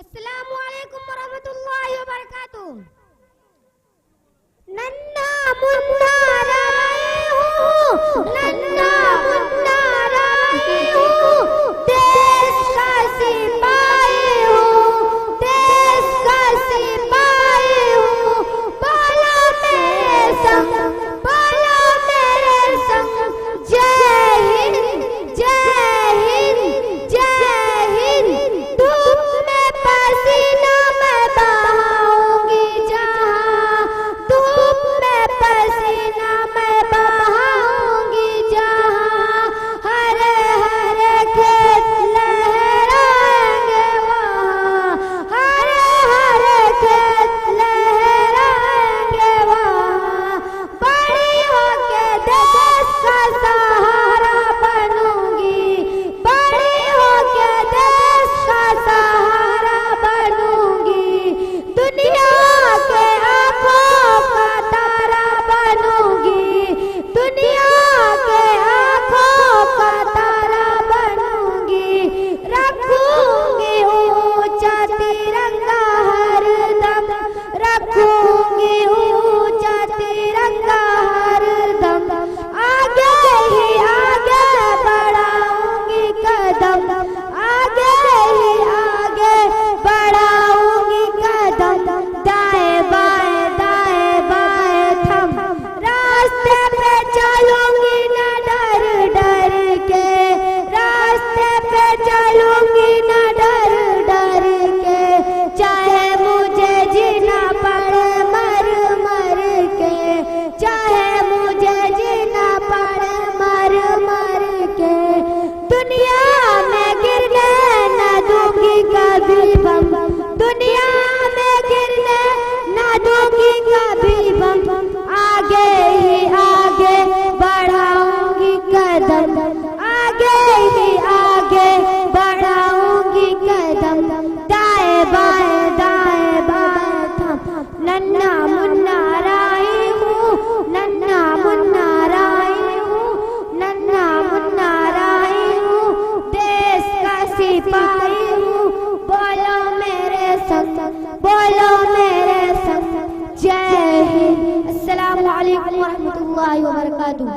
अस्सलामुअलैकुम वरहमतुल्लाहि वबरकातुह। नन्ना मुन्ना राय हूँ, नन्ना मुन्ना राय हूँ, देश का सिपाही हूँ, देश का सिपाही हूँ। बोलो मेरे संग, बोलो मेरे संग, जय हिंद, जय हिंद, जय हिंद। धूप में पसीना मैं बहाऊंगी जहाँ, धूप में पसीना मैं बहाऊंगी जहाँ। हरे हरे खेत लहराएंगे वहाँ, हरे हरे खेत लहराएंगे वहाँ। बड़ी होके देश का सहारा बनूंगी, बड़ी होके देश का सहारा बनूंगी। दुनिया के आंखों का तारा बनूंगी, दुनिया के आंखों का तारा बनूंगी। रखूंगी ऊंचा तिरंगा हरदम, रखूंगी ऊंचा तिरंगा हरदम। आगे ही आगे बढ़ाऊंगी कदम, आगे ही आगे बढ़ाऊंगी कदम। दाएं बाएं थम, रास्ते पे चलूंगी न डर डर के, रास्ते पे चलूंगी न डर डर के। चाहे मुझे जीना पड़े मर मर के, चाहे मुझे जीना पड़े मर मर के। दुनिया में गिरने न दूंगी कभी बम, दुनिया में गिरने न दूंगी कभी बम। आगे ही आगे बढ़ाऊंगी कदम, आगे ही आगे बढ़ाऊंगी कदम। दाएं बाएं थम, नन्ना मुन्ना राय हूँ, नन्ना मुन्ना राय हूँ, नन्ना मुन्ना राय हूँ, देश का सिपाही हूँ। बोलो मेरे संग, बोलो मेरे संग, जय हिंद। अस्सलामु अलैकुम वरहमतुल्लाहि वबरकातुह।